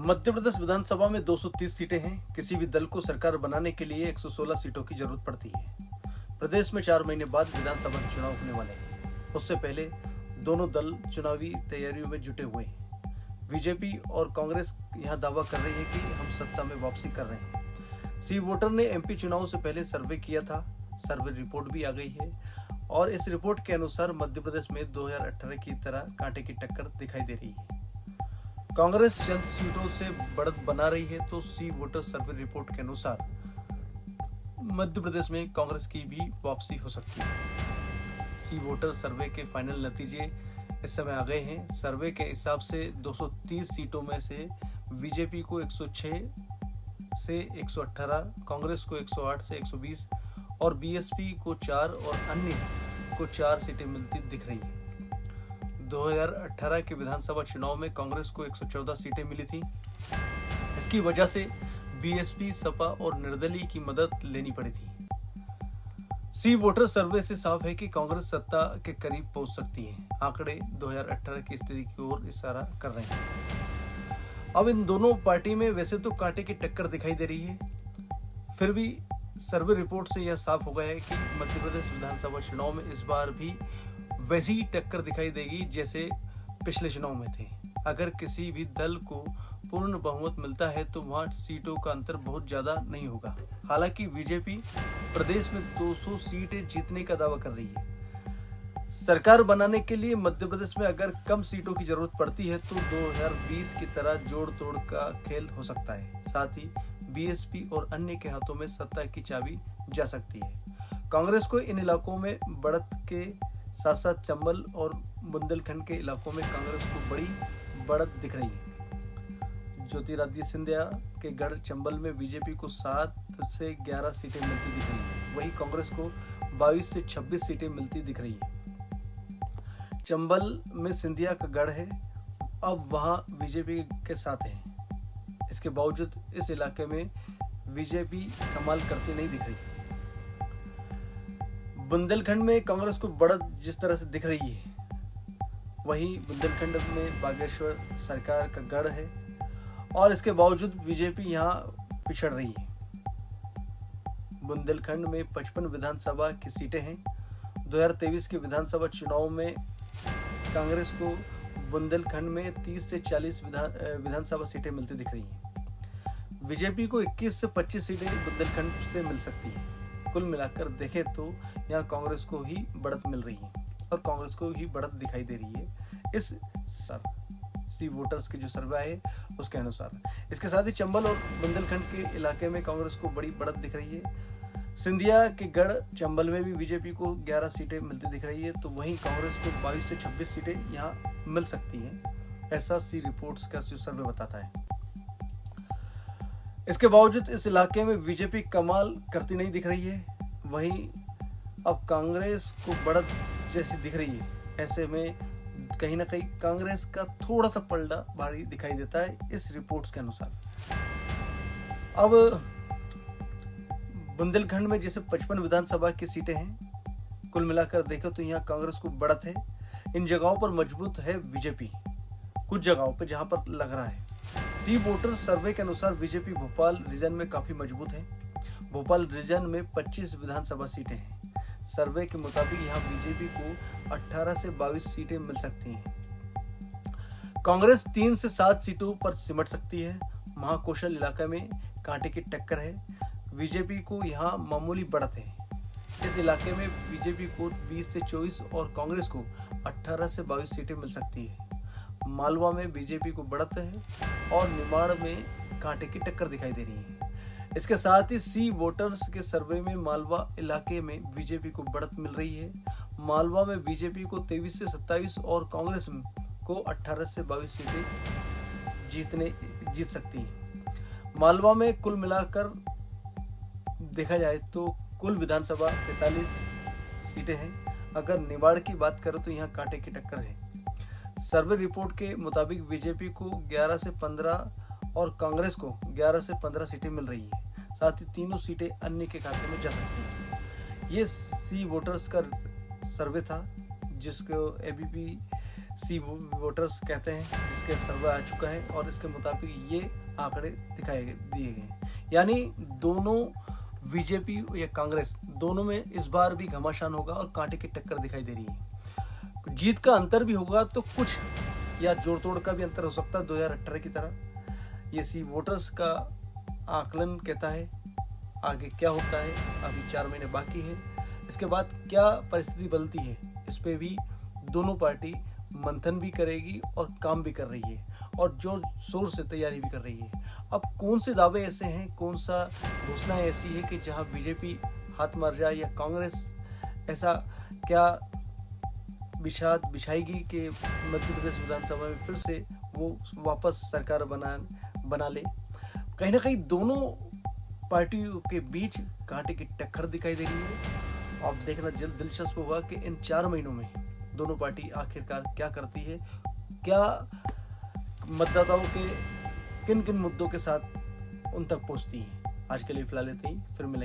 मध्य प्रदेश विधानसभा में 230 सीटें हैं। किसी भी दल को सरकार बनाने के लिए 116 सीटों की जरूरत पड़ती है। प्रदेश में 4 महीने बाद विधानसभा के चुनाव होने वाले हैं। उससे पहले दोनों दल चुनावी तैयारियों में जुटे हुए हैं। बीजेपी और कांग्रेस यहां दावा कर रही है कि हम सत्ता में वापसी कर रहे हैं। सी वोटर ने एमपी चुनाव से पहले सर्वे किया था। सर्वे रिपोर्ट भी आ गई है और इस रिपोर्ट के अनुसार मध्य प्रदेश में 2018 की तरह कांटे की टक्कर दिखाई दे रही है। कांग्रेस चंद सीटों से बढ़त बना रही है तो सी वोटर सर्वे रिपोर्ट के अनुसार मध्य प्रदेश में कांग्रेस की भी वापसी हो सकती है। सी वोटर सर्वे के फाइनल नतीजे इस समय आ गए हैं। सर्वे के हिसाब से 230 सीटों में से बीजेपी को 106 से 118, कांग्रेस को 108 से 120 और बीएसपी को 4 और अन्य को 4 सीटें मिलती दिख रही है। 2018 के विधानसभा चुनाव में कांग्रेस को 114 सीटें मिली थी। इसकी वजह से बीएसपी, सपा और निर्दलीय की मदद लेनी पड़ी थी। सी वोटर सर्वे से साफ है कि कांग्रेस सत्ता के करीब पहुंच सकती है। आंकड़े 2018 की स्थिति की ओर इशारा कर रहे हैं। अब इन दोनों पार्टी में वैसे तो कांटे की टक्कर दिखाई दे रही है, फिर भी सर्वे रिपोर्ट से यह साफ हो गया है कि मध्य प्रदेश विधानसभा चुनाव में इस बार भी वैसी ही टक्कर दिखाई देगी जैसे पिछले चुनाव में थे। अगर किसी भी दल को पूर्ण बहुमत मिलता है तो वहां सीटों का अंतर बहुत ज्यादा नहीं होगा। हालांकि बीजेपी प्रदेश में 200 सीटें जीतने का दावा कर रही है। सरकार बनाने के लिए मध्य प्रदेश में अगर कम सीटों की जरूरत पड़ती है तो 2020 की तरह जोड़ तोड़ का खेल हो सकता है। साथ ही बीएसपी और अन्य के हाथों में सत्ता की चाबी जा सकती है। कांग्रेस को इन इलाकों में बढ़त के साथ साथ चंबल और बुंदेलखंड के इलाकों में कांग्रेस को बड़ी बढ़त दिख रही है। ज्योतिरादित्य सिंधिया के गढ़ चंबल में बीजेपी को 7 से 11 सीटें मिलती दिख रही है। वहीं कांग्रेस को 22 से 26 सीटें मिलती दिख रही है। चंबल में सिंधिया का गढ़ है, अब वहां बीजेपी के साथ है। इसके बावजूद इस इलाके में बीजेपी कमाल करती नहीं दिख रही। बुंदेलखंड में कांग्रेस को बढ़त जिस तरह से दिख रही है, वहीं बुंदेलखंड में बागेश्वर सरकार का गढ़ है और इसके बावजूद बीजेपी यहां पिछड़ रही है। बुंदेलखंड में 55 विधानसभा की सीटें हैं। 2023 के विधानसभा चुनाव में कांग्रेस को बुंदेलखंड में 30 से 40 विधानसभा सीटें मिलती दिख रही हैं। बीजेपी को 21 से 25 सीटें बुंदेलखंड से मिल सकती है। कुल मिलाकर देखें तो यहाँ कांग्रेस को ही बढ़त मिल रही है और कांग्रेस को ही बढ़त दिखाई दे रही है इस सी वोटर्स की जो सर्वे है उसके अनुसार। इसके साथ ही चंबल और बुंदेलखंड के इलाके में कांग्रेस को बड़ी बढ़त दिख रही है। सिंधिया के गढ़ चंबल में भी बीजेपी को 11 सीटें मिलती दिख रही है, तो वहीं कांग्रेस को 22 से 26 सीटें यहाँ मिल सकती हैं। ऐसा सी रिपोर्ट्स का जो सर्वे बताता है। इसके बावजूद इस इलाके में बीजेपी कमाल करती नहीं दिख रही है। वहीं अब कांग्रेस को बढ़त जैसी दिख रही है। ऐसे में कहीं ना कहीं कांग्रेस का थोड़ा सा पलड़ा भारी दिखाई देता है इस रिपोर्ट्स के अनुसार। अब बुंदेलखंड में जैसे 55 विधानसभा की सीटें हैं, कुल मिलाकर देखो तो यहाँ कांग्रेस को बढ़त है। इन जगहों पर मजबूत है बीजेपी, कुछ जगहों पर जहां पर लग रहा है। सी वोटर सर्वे के अनुसार बीजेपी भोपाल रीजन में काफी मजबूत है। भोपाल रीजन में 25 विधानसभा सीटें हैं। सर्वे के मुताबिक यहाँ बीजेपी को 18 से 22 सीटें मिल सकती हैं। कांग्रेस 3 से 7 सीटों पर सिमट सकती है। महाकौशल इलाका में कांटे की टक्कर है। बीजेपी को यहाँ मामूली बढ़त है। इस इलाके में बीजेपी को 20 से 24 और कांग्रेस को 18 से 22 सीटें मिल सकती है। मालवा में बीजेपी को बढ़त है और निमाड़ में कांटे की टक्कर दिखाई दे रही है। इसके साथ ही सी वोटर्स के सर्वे में मालवा इलाके में बीजेपी को बढ़त मिल रही है। मालवा में बीजेपी को 23 से 27 और कांग्रेस को 18 से 22 सीटें जीत सकती है। मालवा में कुल मिलाकर देखा जाए तो कुल विधानसभा 45 सीटें हैं। अगर निमाड़ की बात करें तो यहाँ कांटे की टक्कर है। सर्वे रिपोर्ट के मुताबिक बीजेपी को 11 से 15 और कांग्रेस को 11 से 15 सीटें मिल रही है। साथ ही तीनों सीटें अन्य के खाते में जा सकती हैं। ये सी वोटर्स का सर्वे था जिसको एबीपी सी वोटर्स कहते हैं, जिसके सर्वे आ चुका है और इसके मुताबिक ये आंकड़े दिए गए। यानी दोनों बीजेपी या कांग्रेस दोनों में इस बार भी घमासान होगा और कांटे की टक्कर दिखाई दे रही है। जीत का अंतर भी होगा तो कुछ या जोड़ तोड़ का भी अंतर हो सकता है 2018 की तरह। ये सी वोटर्स का आकलन कहता है। आगे क्या होता है, अभी 4 महीने बाकी है। इसके बाद क्या परिस्थिति बदलती है, इस पे भी दोनों पार्टी मंथन भी करेगी और काम भी कर रही है और जोर शोर से तैयारी भी कर रही है। अब कौन से दावे ऐसे हैं, कौन सा घोषणाएं ऐसी है कि जहां बीजेपी हाथ मार जाए या कांग्रेस ऐसा क्या बिछाएगी कि मध्य प्रदेश विधानसभा में फिर से वो वापस सरकार बना ले। कहीं ना कहीं दोनों पार्टियों के बीच कांटे की टक्कर दिखाई दे रही है। अब देखना जल्द दिलचस्प होगा कि इन 4 महीनों में दोनों पार्टी आखिरकार क्या करती है, क्या मतदाताओं के किन किन मुद्दों के साथ उन तक पहुंचती है। आज के लिए फिलहाल इतना ही, फिर मिलेंगे।